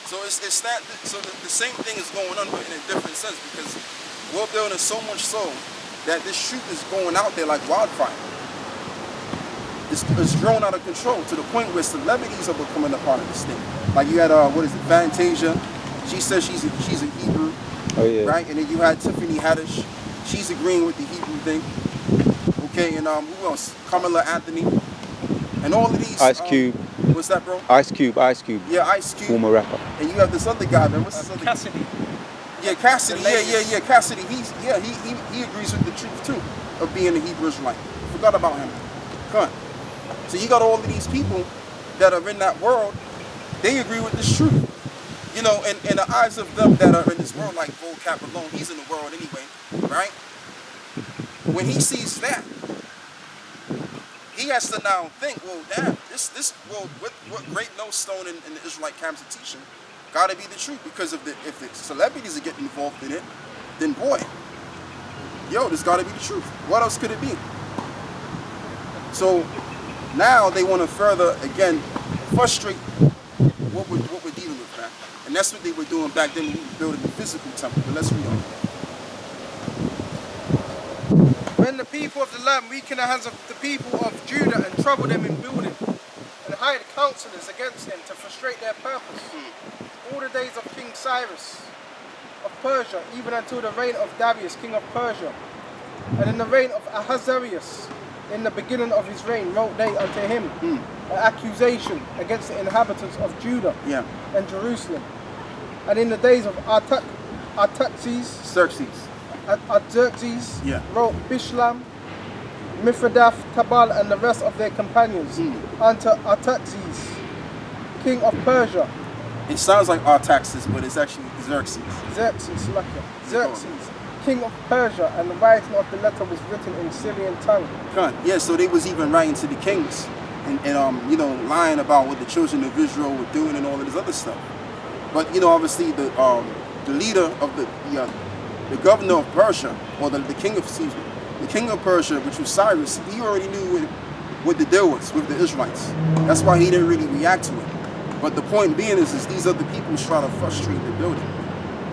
So it's that. So the same thing is going on, but in a different sense, because we're building so much so that this truth is going out there like wildfire. It's grown out of control to the point where celebrities are becoming a part of this thing. Like you had Fantasia. She says she's a Hebrew. Oh yeah. Right, and then you had Tiffany Haddish. She's agreeing with the Hebrew thing. Okay, and who else? Carmela Anthony. And all of these. Ice Cube. What's that, bro? Ice Cube. Yeah, Ice Cube. Former rapper. And you have this other guy, man. What's this other guy? Cassidy. Yeah, Cassidy. Yeah. Cassidy. He agrees with the truth too of being a Hebrew Israelite. Forgot about him. Come on. So you got all of these people that are in that world. They agree with this truth. You know, in the eyes of them that are in this world, like vocab alone, he's in the world anyway, right? When he sees that, he has to now think, well, damn, this world, what great millstone in the Israelite camps are teaching, gotta be the truth, because if the celebrities are getting involved in it, then boy, yo, this gotta be the truth. What else could it be? So now they want to further, again, frustrate what we're dealing with, man. And that's what they were doing back then when we were building the physical temple. But let's read on. When the people of the land weakened the hands of the people of Judah and troubled them in building, and hired counselors against them to frustrate their purpose, all the days of King Cyrus of Persia, even until the reign of Darius, king of Persia, and in the reign of Ahasuerus, in the beginning of his reign, wrote they unto him an accusation against the inhabitants of Judah and Jerusalem. And in the days of Artaxerxes, wrote Bishlam, Mithridath, Tabal, and the rest of their companions unto Artaxerxes, king of Persia. It sounds like Artaxerxes, but it's actually Xerxes. Xerxes, king of Persia, and the writing of the letter was written in Syrian tongue. Yeah, so they was even writing to the kings and you know, lying about what the children of Israel were doing and all of this other stuff. But you know, obviously the leader of the governor of Persia, or the king of Persia, which was Cyrus, he already knew what the deal was with the Israelites. That's why he didn't really react to it. But the point being is these other people try to frustrate the building,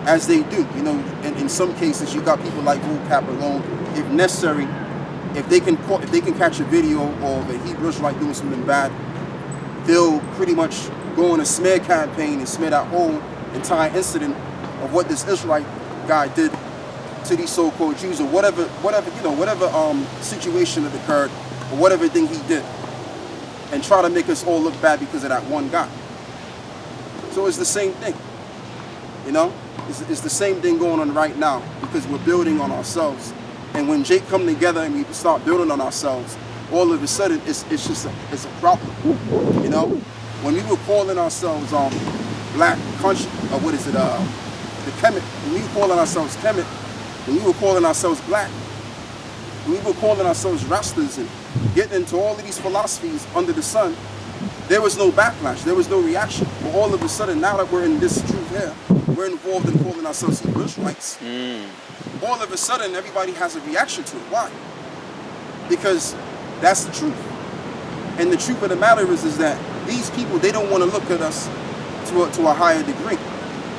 as they do. You know, in some cases, you got people like vocab alone. If necessary, if they can catch a video of a Hebrew Israelite doing something bad, they'll pretty much go on a smear campaign and smear that whole entire incident of what this Israelite guy did to these so-called Jews, or whatever situation that occurred, or whatever thing he did, and try to make us all look bad because of that one guy. So it's the same thing, you know. It's the same thing going on right now, because we're building on ourselves. And when Jake come together and we start building on ourselves, all of a sudden it's a problem, you know. When we were calling ourselves black country, or what is it, the Kemet, when we were calling ourselves Kemet, when we were calling ourselves black, when we were calling ourselves Rastas and getting into all of these philosophies under the sun, there was no backlash, there was no reaction. But all of a sudden, now that we're in this truth here, we're involved in calling ourselves Hebrew Israelites. All of a sudden, everybody has a reaction to it. Why? Because that's the truth. And the truth of the matter is that these people, they don't want to look at us to a higher degree,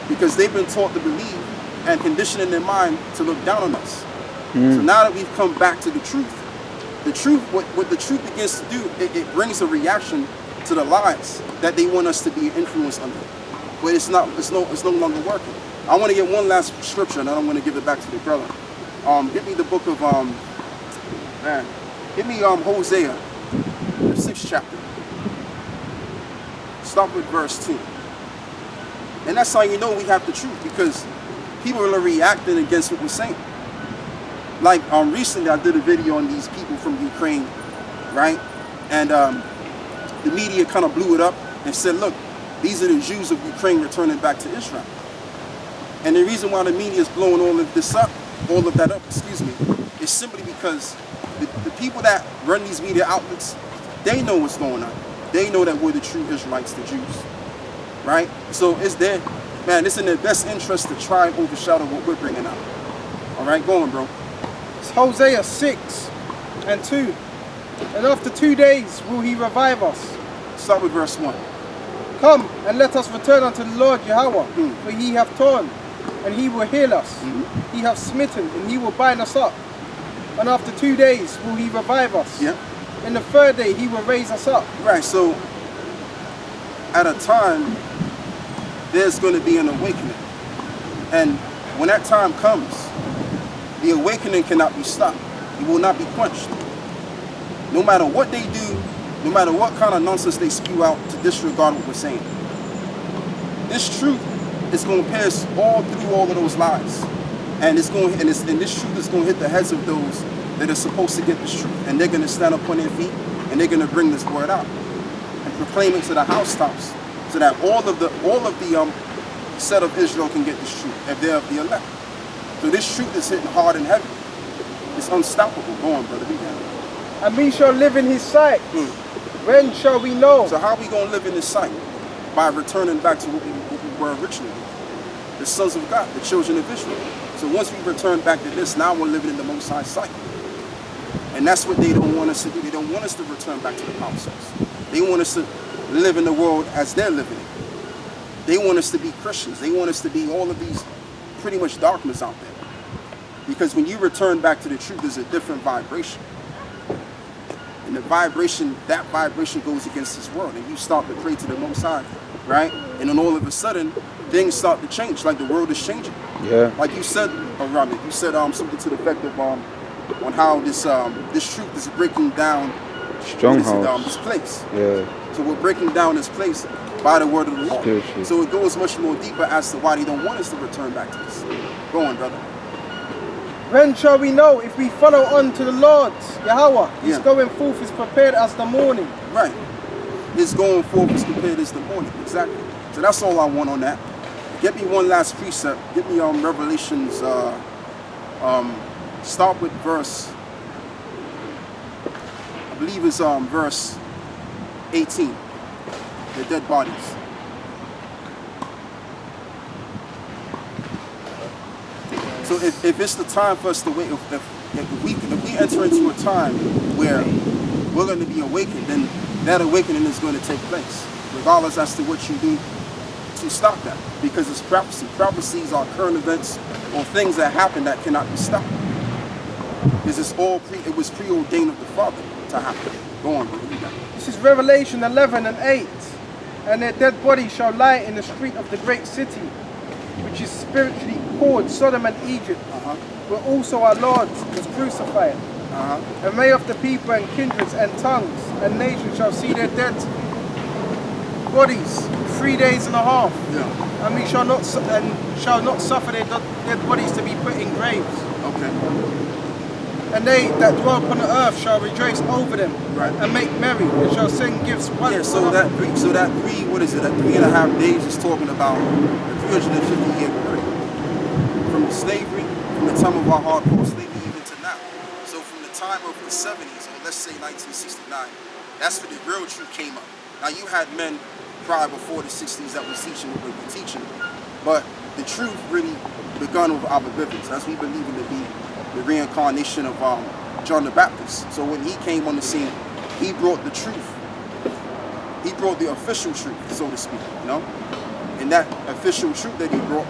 because they've been taught to believe and conditioned in their mind to look down on us. So now that we've come back to the truth, what the truth begins to do, it brings a reaction to the lies that they want us to be influenced under. But it's no longer working. I want to get one last scripture, and then I'm going to give it back to the brother. Give me the book of Hosea, the 6th chapter. Start with verse 2. And that's how you know we have the truth, because people are reacting against what we're saying. Like recently I did a video on these people from Ukraine, right? And the media kind of blew it up and said, look, these are the Jews of Ukraine returning back to Israel. And the reason why the media is blowing all of that up, is simply because the people that run these media outlets, they know what's going on. They know that we're the true Israelites, the Jews, right? So it's in their best interest to try and overshadow what we're bringing out. All right, go on, bro. It's Hosea 6 and 2. And after 2 days will he revive us. Start with verse 1. Come and let us return unto the Lord Yahawah, for he hath torn, and he will heal us. He hath smitten, and he will bind us up. And after 2 days will he revive us. Yeah. In the 3rd day he will raise us up. Right, so at a time, there's going to be an awakening. And when that time comes, the awakening cannot be stopped. It will not be quenched. No matter what they do, no matter what kind of nonsense they spew out to disregard what we're saying. This truth is going to pass all through all of those lies. And this truth is going to hit the heads of those that are supposed to get this truth. And they're going to stand up on their feet and they're going to bring this word out and proclaim it to the housetops so that all of the set of Israel can get this truth if they're of the elect. So this truth is hitting hard and heavy. It's unstoppable. Go on, brother. Be down. And we shall live in his sight. When shall we know? So how are we going to live in this sight? By returning back to what we were originally. The sons of God, the children of Israel. So once we return back to this, now we're living in the Most High sight. And that's what they don't want us to do. They don't want us to return back to the power source. They want us to live in the world as they're living it. They want us to be Christians. They want us to be all of these pretty much darkness out there. Because when you return back to the truth, there's a different vibration. And that vibration goes against this world. And you start to pray to the Most High, right? And then all of a sudden, things start to change, like the world is changing. Yeah. Like you said, Robert, you said something to the effect of on how this truth is breaking down strongholds. This place. Yeah. So we're breaking down this place by the word of the Lord. Spiritually. So it goes much more deeper as to why they don't want us to return back to this. Go on, brother. When shall we know if we follow on to the Lord's Yahawah? His Yeah. going forth is prepared as the morning. Right. His going forth is prepared as the morning. Exactly. So that's all I want on that. Get me one last precept. Get me Revelations. Start with verse. I believe it's verse 18. The dead bodies. So if it's the time for us to wait, if we enter into a time where we're going to be awakened, then that awakening is going to take place, regardless as to what you do to stop that. Because it's prophecy. Prophecies are current events or things that happen that cannot be stopped. Because it was preordained of the Father to happen. Go on, brother. This is Revelation 11 and 8. And their dead bodies shall lie in the street of the great city, which is spiritually called Sodom and Egypt, where also our Lord was crucified. And many of the people and kindreds and tongues and nations shall see their dead bodies 3 days and a half. Yeah. And we shall not suffer their dead bodies to be put in graves. Okay. And they that dwell upon the earth shall rejoice over them, Right. and make merry, and shall sing gifts one Yeah, to so another. that 3.5 days is talking about the 350-year period. From slavery, from the time of our hardcore slavery even to now. So from the time of the 70s, or let's say 1969, that's when the real truth came up. Now you had men prior before the 60s that was teaching what we were teaching, but the truth really begun with our biblics, as we believe in to be the reincarnation of John the Baptist. So when he came on the scene, he brought the truth. He brought the official truth, so to speak, you know? And that official truth that he brought,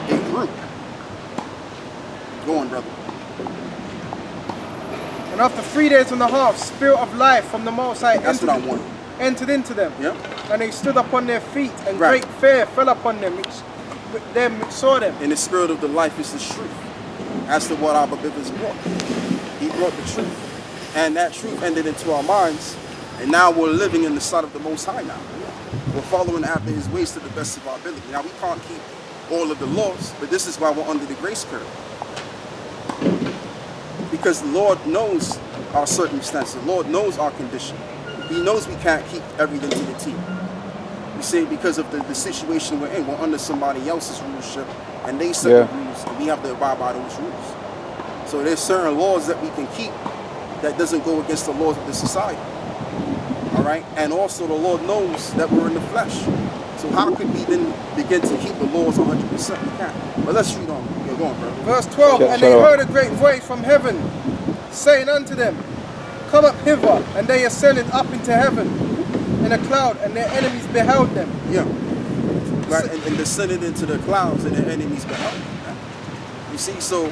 it grew. Go on, brother. And after 3 days and a half, spirit of life from the Most High That's what I want. entered into them. Yeah. And they stood upon their feet, and Right. great fear fell upon them, which saw them. And the spirit of the life is the truth. As to what our brothers brought. He brought the truth. And that truth entered into our minds. And now we're living in the sight of the Most High now. We're following after his ways to the best of our ability. Now we can't keep all of the laws, but this is why we're under the grace period. Because the Lord knows our circumstances. The Lord knows our condition. He knows we can't keep everything to the T. We say because of the situation we're in, we're under somebody else's rulership, and they set the rules, and we have to abide by those rules. So there's certain laws that we can keep that doesn't go against the laws of the society. All right? And also the Lord knows that we're in the flesh. So how could we then begin to keep the laws 100%? We can't. But let's read on. Go on, bro. Verse 12, and they heard a great voice from heaven, saying unto them, Come up hither. And they ascended up into heaven, in a cloud, and their enemies beheld them. Yeah. Right, and descended into the clouds, and their enemies beheld them. You see, so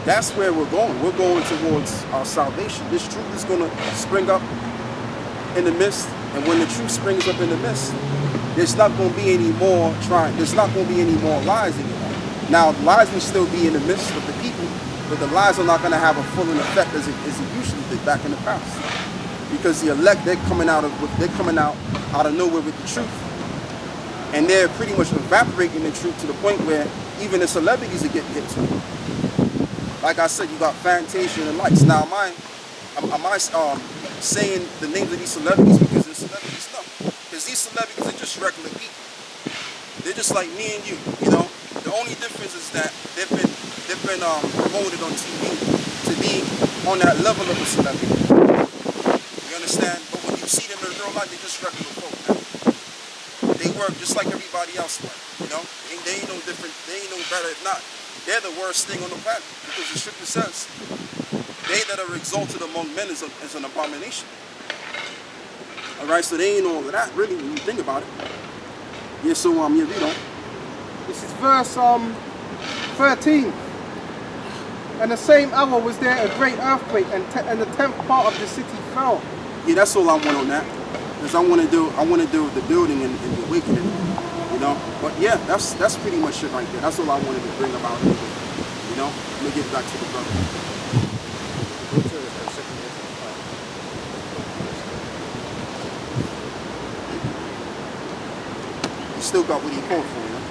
that's where we're going. We're going towards our salvation. This truth is going to spring up in the midst, and when the truth springs up in the midst, there's not going to be any more there's not going to be any more lies anymore. Now, lies will still be in the midst of the people, but the lies are not going to have a full effect as it usually did back in the past. Because the elect, they're coming out of nowhere with the truth, and they're pretty much evaporating the truth to the point where even the celebrities are getting hit to it. Like I said, you got Fantasia and Lights. Now, am I saying the names of these celebrities because they're celebrities? No, because these celebrities are just regular people. They're just like me and you. You know, the only difference is that they've been promoted on TV to be on that level of a celebrity. You understand? But when you see them in real life, they're just regular folk. Man. They work just like everybody else work. You know, they ain't no different. They ain't no better. If not, they're the worst thing on the planet, because the scripture says, "They that are exalted among men is an abomination." All right, so they ain't all of that really when you think about it. Yeah, so yeah, read on. This is verse 13. And the same hour was there a great earthquake, and the 10th part of the city fell. Yeah, that's all I want on that, because I want to deal with the building and the awakening, you know. But yeah, that's pretty much it right there. That's all I wanted to bring about, you know. Let me get back to the brother. He still got what he called for, you know.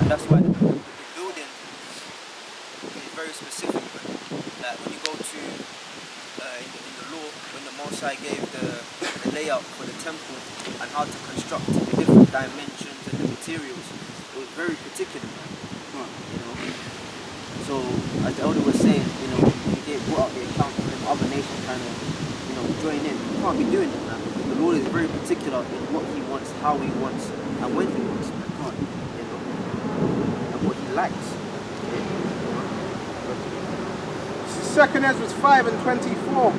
And that's why the building is very specific. Like when you go to in the law, when the Most High gave the layout for the temple and how to construct the different dimensions and the materials, it was very particular, man. You know. So as the elder was saying, you know, you get brought out the account and other nations kind of, you know, join in. You can't be doing it, man. The Lord is very particular in what He wants, how He wants, and when He wants, man. You know, and what He likes. Second Ezra 5 and 24.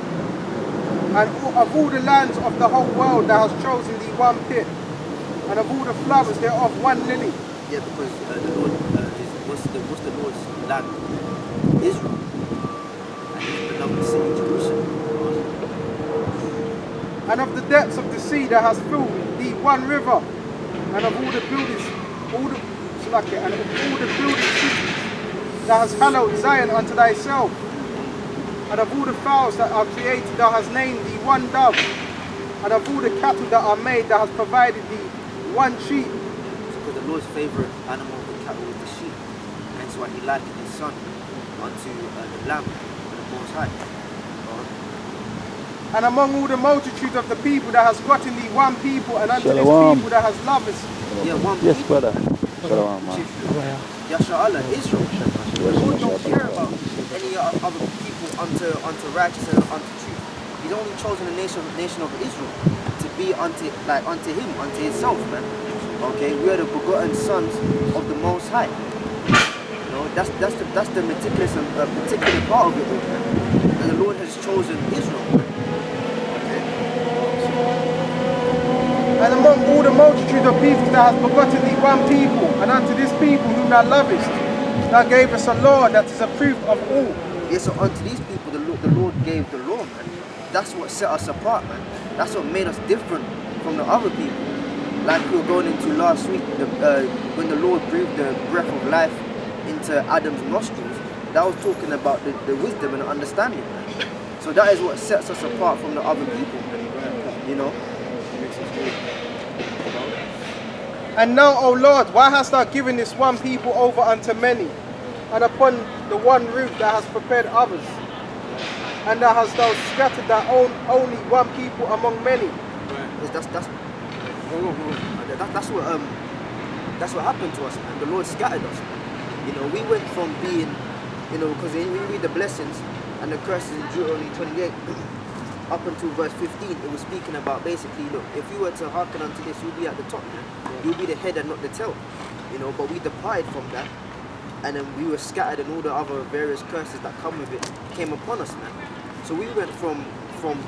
And of all the lands of the whole world thou hast chosen thee one pit, and of all the flowers thereof one lily. Yeah, because the Lord what's the Lord's land? Israel. And His beloved city, Jerusalem. And of the depths of the sea thou hast filled thee one river, and of all the buildings, and of all the building cities thou hast hallowed Zion unto thyself. And of all the fowls that are created, thou hast named thee one dove. And of all the cattle that are made, thou hast provided thee one sheep. Because the Lord's favorite animal of the cattle is the sheep. Hence why He likened His son unto the lamb of the Most High. And among all the multitude of the people, thou hast gotten thee one people, and unto this people thou hast lovest. Yeah, one Yes, people. brother. Shalom, man. Yahawah, Israel. The Lord don't care about any other people unto righteousness and unto truth. He's only chosen the nation of Israel to be unto Him, unto Himself, man. Okay, we are the begotten sons of the Most High. You know, that's the meticulous and particular part of it, man. And the Lord has chosen Israel. Okay. And among all the multitude of people thou hast begotten thee one people, and unto this people whom thou lovest, thou gavest a law that is approved of all. Yes, so unto these people the Lord gave the law, man. That's what set us apart, man. That's what made us different from the other people. Like we were going into last week, when the Lord breathed the breath of life into Adam's nostrils, that was talking about the wisdom and the understanding, man. So that is what sets us apart from the other people, man. You know? And now, O Lord, why hast thou given this one people over unto many, and upon the one roof thou hast prepared others, and thou hast scattered thy own only one people among many? That's what happened to us, man. The Lord scattered us, man. You know, we went from being, you know, because when we read the blessings and the curses in Deuteronomy 28 up until verse 15, it was speaking about basically, look, if you were to hearken unto this, you'll be at the top, man. You'll be the head and not the tail. You know, but we departed from that, and then we were scattered, and all the other various curses that come with it came upon us, man. So we went from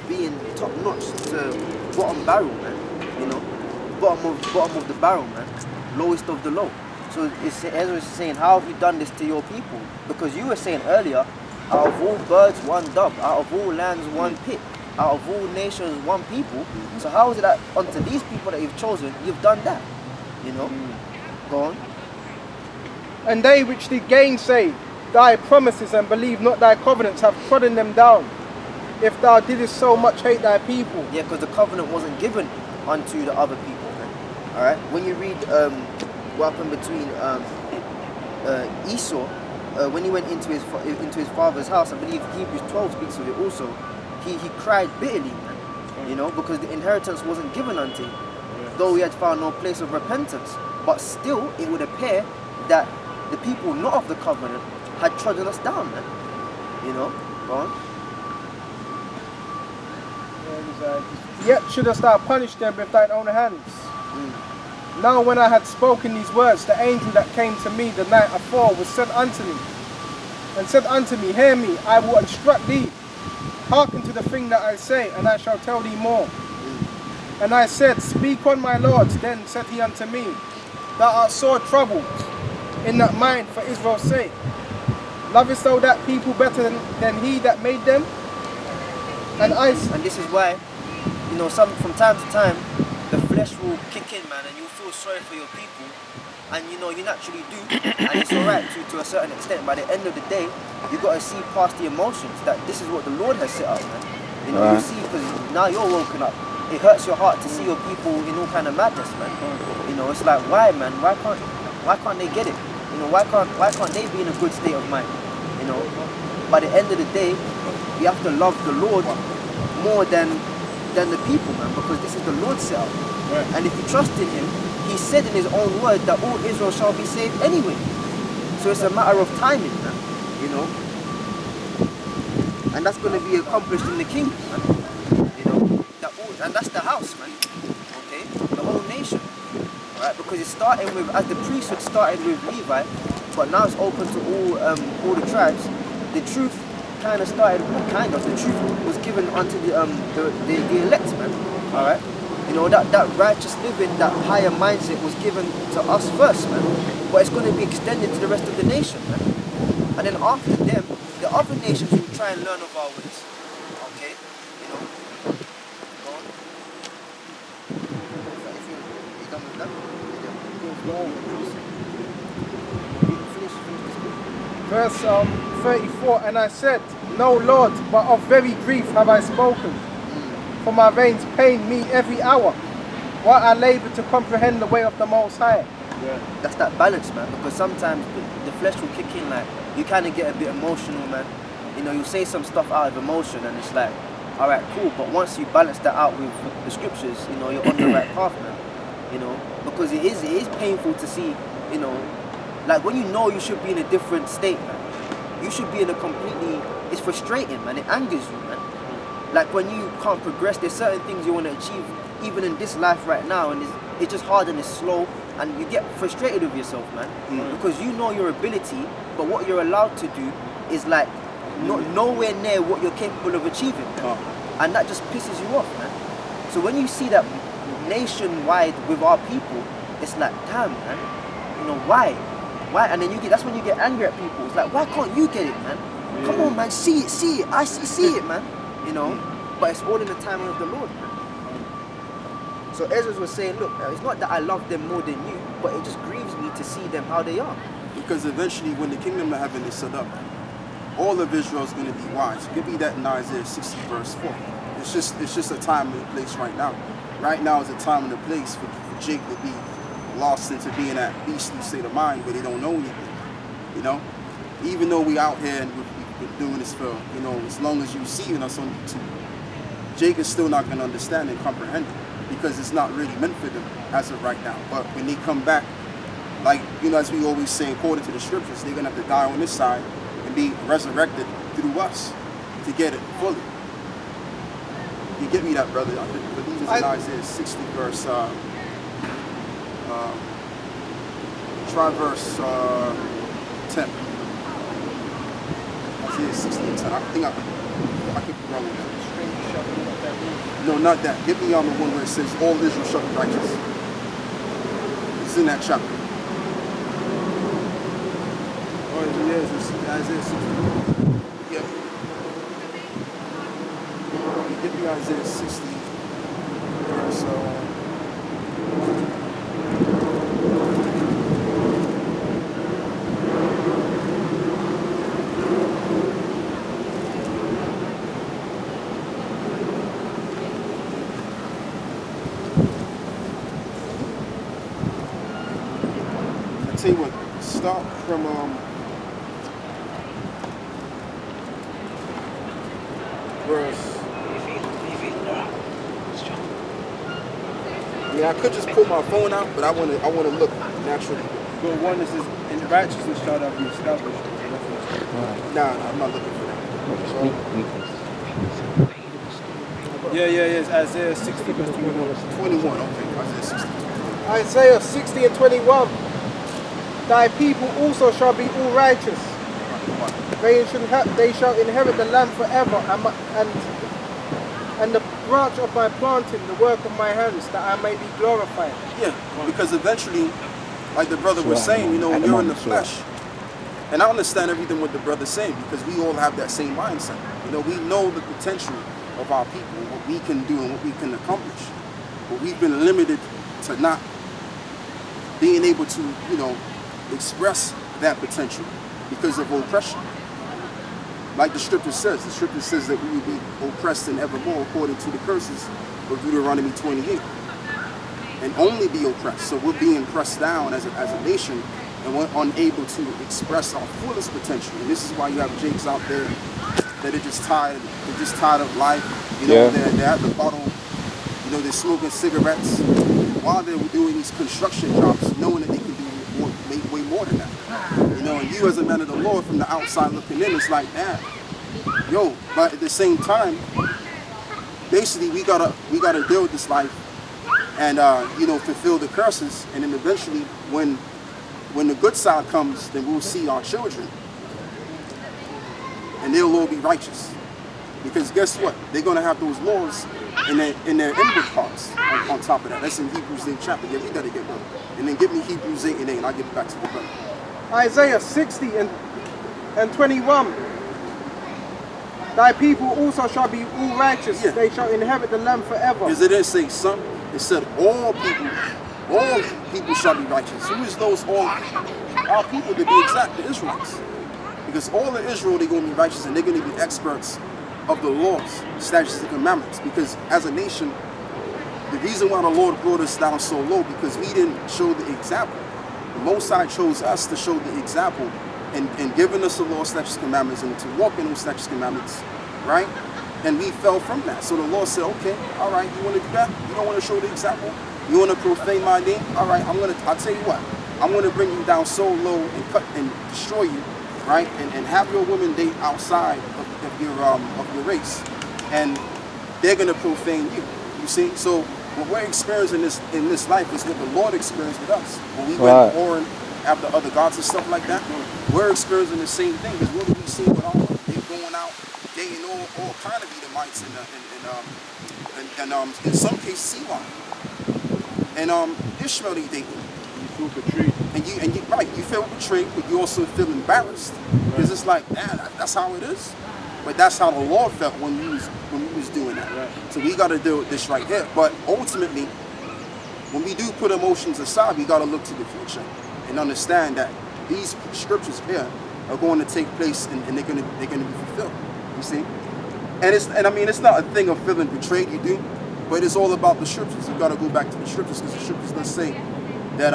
being top notch to bottom barrel, man. You know, bottom of the barrel, man, lowest of the low. So Ezra is saying, how have you done this to your people? Because you were saying earlier, out of all birds, one dove, out of all lands, one pit, out of all nations, one people. So how is it that unto these people that you've chosen, you've done that? You know? Go on. And they which did gainsay thy promises and believe not thy covenants have trodden them down. If thou didst so much hate thy people. Yeah, because the covenant wasn't given unto the other people. Alright? When you read what happened between Esau, when he went into his father's house, I believe Hebrews 12 speaks of it also, he cried bitterly, man. You know, because the inheritance wasn't given unto him. Though he had found no place of repentance. But still, it would appear that the people not of the covenant had trodden us down, man. You know? Go on. Yet shouldest thou punish them with thine own hands. Now when I had spoken these words, the angel that came to me the night afore was sent unto me, and said unto me, hear me, I will instruct thee. Hearken to the thing that I say, and I shall tell thee more. And I said, speak on, my lord. Then said he unto me, thou art sore troubled in that mind for Israel's sake. Lovest thou that people better than he that made them? And this is why, you know, from time to time, the flesh will kick in, man, and you'll feel sorry for your people. And you know, you naturally do. And it's alright to a certain extent. By the end of the day, you've got to see past the emotions that this is what the Lord has set up, man. You know, you see, because now you're woken up. It hurts your heart to see your people in all kind of madness, man. You know, it's like, why, man? Why can't they get it? You know, why can't they be in a good state of mind? You know, by the end of the day, we have to love the Lord more than the people, man, because this is the Lord's setup. Right. And if you trust in him, he said in his own word that all Israel shall be saved anyway. So it's a matter of timing, man, you know. And that's going to be accomplished in the kingdom, man. You know, and that's the house, man. Okay, the whole nation, right? Because it's starting with, as the priesthood started with Levi, but now it's open to all the tribes. The truth kind of started, the truth was given unto the elect, man. All right, you know, that righteous living, that higher mindset was given to us first, man. But it's going to be extended to the rest of the nation, man. And then after them, the other nations will try and learn of our ways. Okay, you know. Go on. If you're done with that, Verse 34, and I said, no, Lord, but of very grief have I spoken. For my veins pain me every hour, while I labor to comprehend the way of the Most High. Yeah. That's that balance, man, because sometimes the flesh will kick in, like, you kind of get a bit emotional, man. You know, you say some stuff out of emotion, and it's like, all right, cool, but once you balance that out with the scriptures, you know, you're on the right path, man. You know, because it is painful to see, you know, like when you know you should be in a different state, man. You should be in a completely, it's frustrating, man. It angers you, man. Like when you can't progress, there's certain things you want to achieve, even in this life right now, and it's just hard and it's slow, and you get frustrated with yourself, man. Because you know your ability, but what you're allowed to do is like nowhere near what you're capable of achieving, man. And that just pisses you off, man. So when you see that nationwide with our people, it's like, damn, man, you know, why? And then that's when you get angry at people. It's like, why can't you get it, man? Yeah. Come on, man, see it. I see it, man. You know, but it's all in the timing of the Lord, man. So Ezra was saying, look, it's not that I love them more than you, but it just grieves me to see them how they are. Because eventually, when the kingdom of heaven is set up, all of Israel is going to be wise. Give me that in Isaiah 60 verse 4. It's just a time and a place right now. Right now is a time and a place for Jake to be lost into being that beastly state of mind where they don't know anything. You know, even though we out here and we've been doing this for, you know, as long as you see us on YouTube, Jake is still not going to understand and comprehend it because it's not really meant for them as of right now. But when they come back, like, you know, as we always say, according to the scriptures, they're going to have to die on this side and be resurrected through us to get it fully. You get me that, brother? I believe it's in Isaiah 60 verse, try verse 10. Isaiah 60 and 10. I think I could be wrong with that. No, not that. Give me on the one where it says all Israel shall be righteous. It's in that chapter. Oh, yes, it's Isaiah 60. Yeah. Give me Isaiah 60. So. Tell you what, start from verse. I mean, I could just pull my phone out, but I want to look naturally. But one that says, in righteousness shall thou be established. Nah, I'm not looking for that. Yeah, it's Isaiah 60 verse 21. 21, okay, Isaiah 60. Isaiah 60 and 21. Thy people also shall be all righteous. They shall inherit the land forever, and the branch of my planting, the work of my hands, that I may be glorified. Yeah, because eventually, like the brother was saying, you know, when you're in the flesh, and I understand everything what the brother's saying, because we all have that same mindset. You know, we know the potential of our people, what we can do and what we can accomplish. But we've been limited to not being able to, you know, express that potential because of oppression. Like the scripture says that we will be oppressed and evermore according to the curses of Deuteronomy 28. And only be oppressed. So we're being pressed down as a nation, and we're unable to express our fullest potential. And this is why you have Jakes out there that are just tired of life. You know, they're at the bottle, you know, they're smoking cigarettes while they're doing these construction jobs, knowing that they can make way more than that. You know, and you as a man of the Lord from the outside looking in, it's like, man, yo, but at the same time, basically we gotta deal with this life and you know, fulfill the curses, and then eventually when the good side comes, then we'll see our children and they'll all be righteous. Because guess what? They're gonna have those laws in their inward parts on top of that. That's in Hebrews 8 chapter. Yeah, read that again, brother. And then give me Hebrews 8 and 8, and I'll give it back to the brother. Isaiah 60 and 21. Thy people also shall be all righteous. Yeah. They shall inherit the land forever. Because it didn't say some. It said all people shall be righteous. Who is those all people? Our people, to be exact, the Israelites. Because all of Israel, they're going to be righteous, and they're going to be experts of the laws, statutes, and commandments. Because as a nation, the reason why the Lord brought us down so low, because we didn't show the example. The Most High chose us to show the example and giving us the law, statutes, commandments, and to walk in those statutes, commandments, right? And we fell from that. So the Lord said, okay, all right, you want to do that? You don't want to show the example? You want to profane my name? All right, I'll tell you what. I'm going to bring you down so low and cut and destroy you, right? And have your women date outside of your race. And they're going to profane you. You see? So what we're experiencing in this life is what the Lord experienced with us. When we went warring after other gods and stuff like that, we're experiencing the same thing. Because what do we see with all of them? They're going out, dating all kind of Edomites and in some cases Siwan. And Ishmael they dating. You feel betrayed. And you right, you feel betrayed, but you also feel embarrassed. Because it's like, man, that's how it is. But that's how the Lord felt when we was doing that. Right. So we got to deal with this right here. But ultimately, when we do put emotions aside, we got to look to the future and understand that these scriptures here are going to take place, and they're going to be fulfilled. You see, and I mean, it's not a thing of feeling betrayed. You do, but it's all about the scriptures. You got to go back to the scriptures, because the scriptures does say that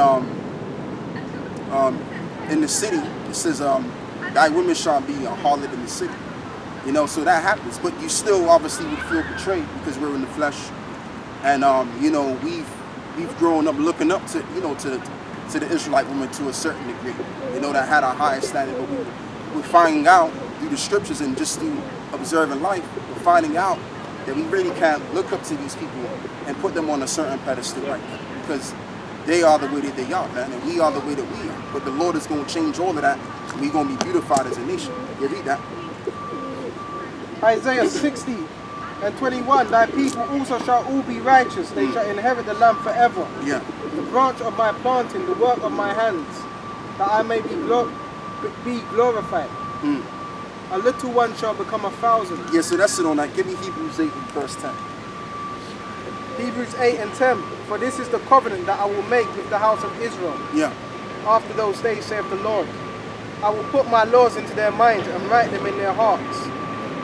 in the city it says thy women shall be a harlot in the city. You know, so that happens, but you still obviously would feel betrayed because we're in the flesh, and you know, we've grown up looking up to, you know, to the Israelite woman to a certain degree, you know, that had a higher standard. But we're finding out through the scriptures and just through observing life, we're finding out that we really can't look up to these people and put them on a certain pedestal right now, because they are the way that they are, man, and we are the way that we are. But the Lord is going to change all of that, and we're going to be beautified as a nation. You read that. Isaiah 60 And 21, thy people also shall all be righteous. They shall inherit the land forever. Yeah. The branch of my planting, the work of my hands, that I may be glorified. A little one shall become 1,000. Yeah, so that's it on that. Give me Hebrews 8 and verse 10. Hebrews 8 and 10. For this is the covenant that I will make with the house of Israel. Yeah. After those days, saith the Lord, I will put my laws into their minds and write them in their hearts,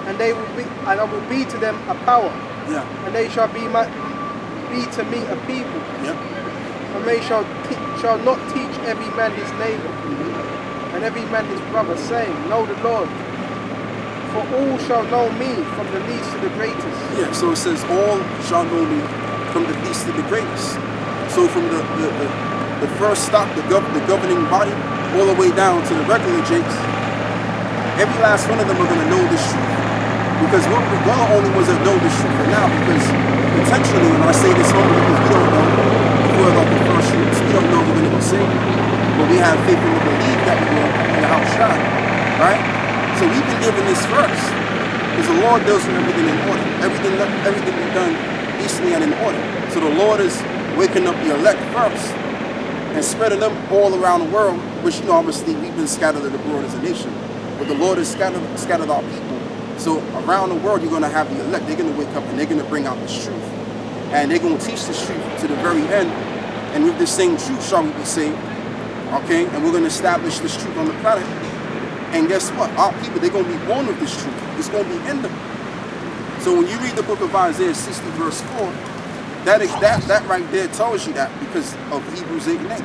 and they will be, and I will be to them a power. Yeah. And they shall be to me a people. Yeah. And they shall not teach every man his neighbor, and every man his brother, saying, Know the Lord. For all shall know me, from the least to the greatest. Yeah. So it says, all shall know me, from the least to the greatest. So from the first stop, the governing body, all the way down to the regular jakes, every last one of them are going to know this truth. Because we're the only ones that know this truth right now. Because potentially, when I say this only because we don't know, if we're like the first fruits, we don't know we're going to be saved. But we have faith in the belief that we will in the house shine. Right? So we've been given this first. Because the Lord does everything in order. Everything we've done decently and in order. So the Lord is waking up the elect first and spreading them all around the world, which, you know, obviously we've been scattered abroad as a nation, but the Lord has scattered our people. So around the world, you're going to have the elect. They're going to wake up and they're going to bring out this truth, and they're going to teach this truth to the very end. And with this same truth shall we be saved. Okay, and we're going to establish this truth on the planet. And guess what? Our people, they're going to be born with this truth. It's going to be in them. So when you read the book of Isaiah 60 verse 4, that right there tells you that, because of Hebrews 8 and 8.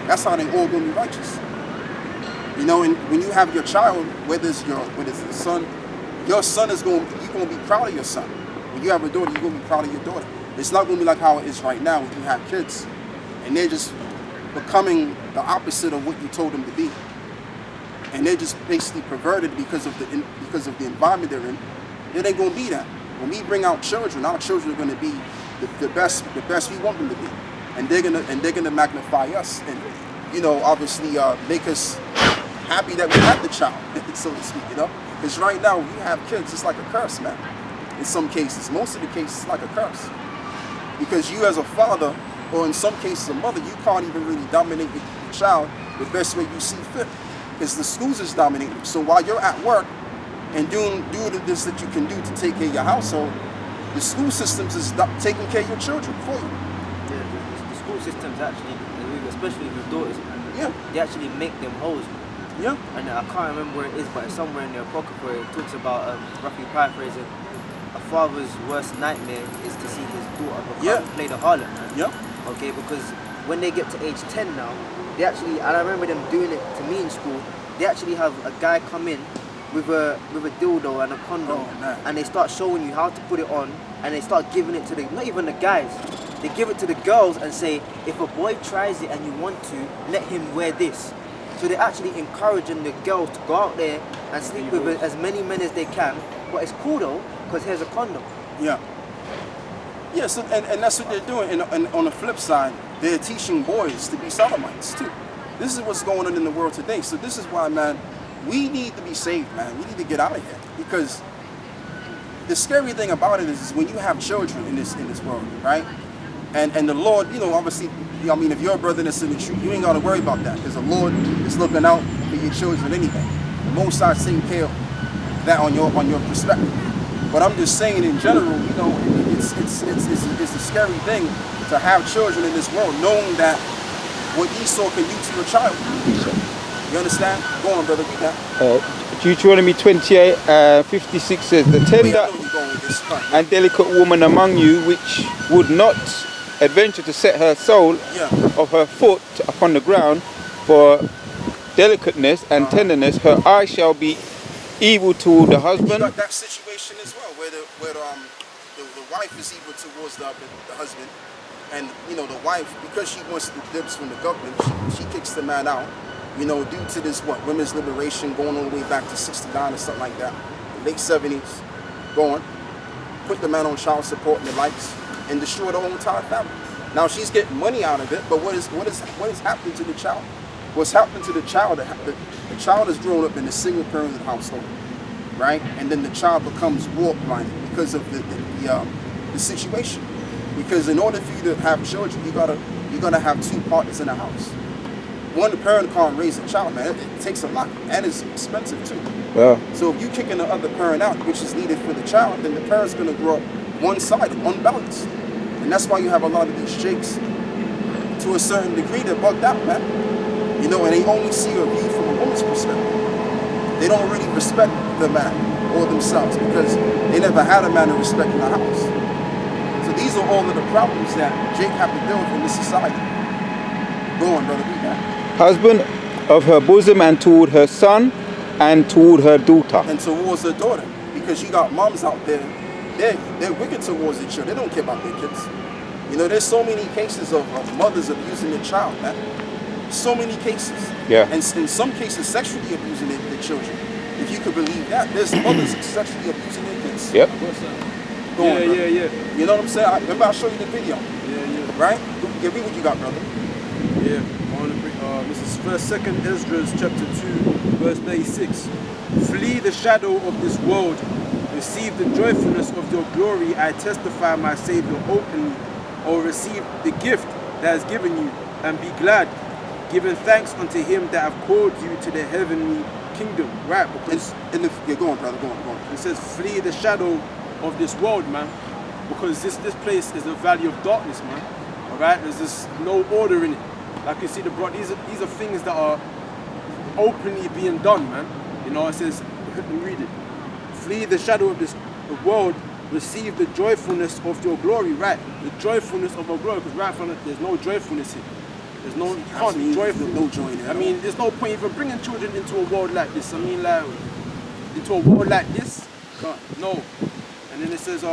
That's how they all going to be righteous. You know, and when you have your child, whether it's the son, your son is you're going to be proud of your son. When you have a daughter, you're going to be proud of your daughter. It's not going to be like how it is right now when you have kids, and they're just becoming the opposite of what you told them to be. And they're just basically perverted because of the environment they're in. It ain't going to be that. When we bring out children, our children are going to be the best we want them to be, and they're gonna magnify us, and, you know, obviously make us happy that we have the child, so to speak. You know, because right now when you have kids, it's like a curse, man. In some cases, most of the cases, it's like a curse, because you as a father, or in some cases a mother, you can't even really dominate your child the best way you see fit, because the schools is dominating. So while you're at work and doing this that you can do to take care of your household, the school systems is taking care of your children for you. Yeah, the school systems actually, especially with daughters, Yeah. they actually make them hoes. Yeah. And I can't remember where it is, but it's somewhere in the Apocrypha it talks about, roughly paraphrasing, a father's worst nightmare is to see his daughter play the harlot, man. Yeah. Okay, because when they get to age 10 now, they actually, and I remember them doing it to me in school, they actually have a guy come in with a dildo and a condom, and they start showing you how to put it on, and they start giving it to not even the guys, they give it to the girls and say, if a boy tries it and you want to, let him wear this. So they're actually encouraging the girls to go out there and sleep with as many men as they can, but it's cool though, because here's a condom. Yeah. Yeah, so, and that's what they're doing, and on the flip side, they're teaching boys to be sodomites too. This is what's going on in the world today. So this is why, man, we need to be saved, man. We need to get out of here, because the scary thing about it is when you have children in this world, right? And the Lord, you know, obviously, I mean, if you're a brother that's in the truth, you ain't got to worry about that, because the Lord is looking out for your children anyway. The Most High is taking care of that on your perspective. But I'm just saying, in general, you know, it's a scary thing to have children in this world, knowing that what Esau can do to your child. You understand? Go on, brother, read that. Deuteronomy 28:56 says, the tender and delicate woman among you, which would not adventure to set her sole of her foot upon the ground for delicateness and tenderness, her eye shall be evil toward the husband. You got that situation as well, where the wife is evil towards the husband, and, you know, the wife, because she wants the dibs from the government, she kicks the man out. You know, due to this, women's liberation going all the way back to 69 or something like that, late 70s, going, put the man on child support and the likes, and destroy the whole entire family. Now she's getting money out of it, but what is happening to the child? What's happening to the child? The child is grown up in a single parent household, right? And then the child becomes warp-minded, because of the situation. Because in order for you to have children, you're gonna have two partners in the house. One parent can't raise a child, man. It takes a lot, and it's expensive too. Yeah. So if you kicking the other parent out, which is needed for the child, then the parent's gonna grow up one-sided, unbalanced, and that's why you have a lot of these jakes. To a certain degree, they're bugged out, man. You know, and they only see a view from a woman's perspective. They don't really respect the man or themselves because they never had a man to respect in the house. So these are all of the problems that Jake have to deal with in this society. Go on, brother, read that. Husband of her bosom and toward her son and toward her daughter. And towards her daughter, because you got moms out there, they're wicked towards their children. They don't care about their kids. You know, there's so many cases of mothers abusing their child, man. So many cases. Yeah. And in some cases, sexually abusing their children. If you could believe that, there's mothers sexually abusing their kids. Yep. Go on, brother. Yeah. You know what I'm saying? Remember I showed you the video, Yeah. right? Yeah, read what you got, brother. Yeah. I want to bring, this is 2nd Ezra chapter 2, verse 36. Flee the shadow of this world. Receive the joyfulness of your glory. I testify my Savior openly. Or receive the gift that is given you, and be glad, giving thanks unto him that have called you to the heavenly kingdom. Right, because Go on, brother, go on. it says flee the shadow of this world, man. Because this place is a valley of darkness, man. Alright, there's just no order in it. Like you see the broad, these are things that are openly being done, man. You know, it says, let me read it. Flee the shadow of this world. Receive the joyfulness of your glory, right? The joyfulness of your glory, because right from it, there's no joyfulness here. There's no, you can't be joyful. No joy in it. I mean, there's no point even bringing children into a world like this. I mean, like, into a world like this, no. And then it says,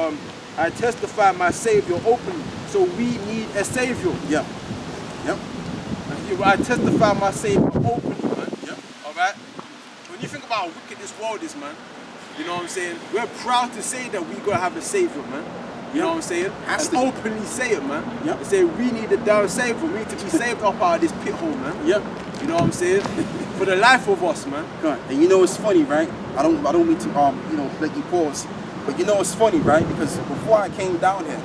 I testify my Savior openly. So we need a Savior. Yeah. Yep. I testify my Savior openly, man. Yep. All right? When you think about how wicked this world is, man, you know what I'm saying? We're proud to say that we're going to have a Savior, man. You know what I'm saying? And openly say it, man. Yep. And say we need a damn Savior. We need to be saved up out of this pit hole, man. Yep. You know what I'm saying? For the life of us, man. God. And you know what's funny, right? I don't mean to let you pause. But you know what's funny, right? Because before I came down here,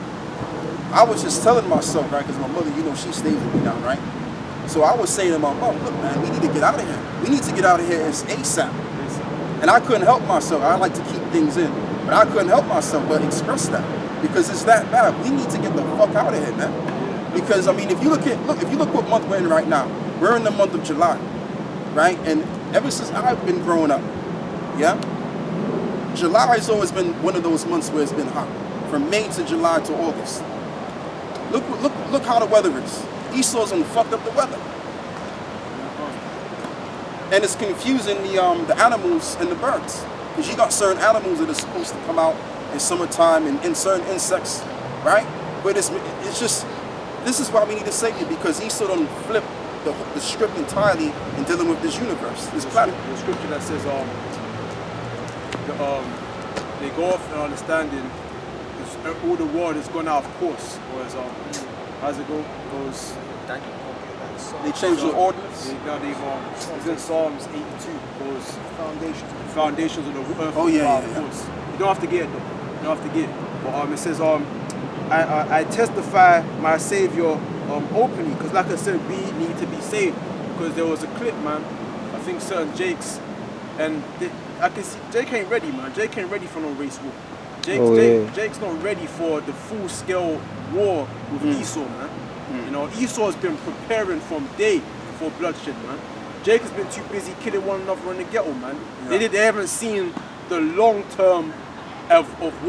I was just telling myself, right? Because my mother, you know, she stays with me now, right? So I was saying to my mom, look, man, we need to get out of here. We need to get out of here as ASAP. And I couldn't help myself. I like to keep things in. But I couldn't help myself but express that. Because it's that bad. We need to get the fuck out of here, man. Because, I mean, if you look what month we're in right now. We're in the month of July, right? And ever since I've been growing up, yeah? July has always been one of those months where it's been hot. From May to July to August. Look how the weather is. Esau's done fucked up the weather. And it's confusing the animals and the birds. Because you got certain animals that are supposed to come out in summertime and certain insects, right? But it's just, this is why we need a Savior, because Esau done flipped the script entirely in dealing with this universe, this planet. The scripture that says, they go off in understanding, all the world has gone out of course. Whereas, how's it go? Goes, They changed the ordinance. It's in Psalms 82. Goes foundations of the earth. Oh yeah. Course. You don't have to get it though. You don't have to get it. But it says, I testify my Savior openly, because like I said, we need to be saved. Because there was a clip, man. I think certain Jakes, and I can see Jake ain't ready, man. Jake ain't ready for no race war. Jake's not ready for the full-scale war with Esau, man. You know, Esau has been preparing from day for bloodshed, man. Jake has been too busy killing one another in the ghetto, man. Yeah. They haven't seen the long term of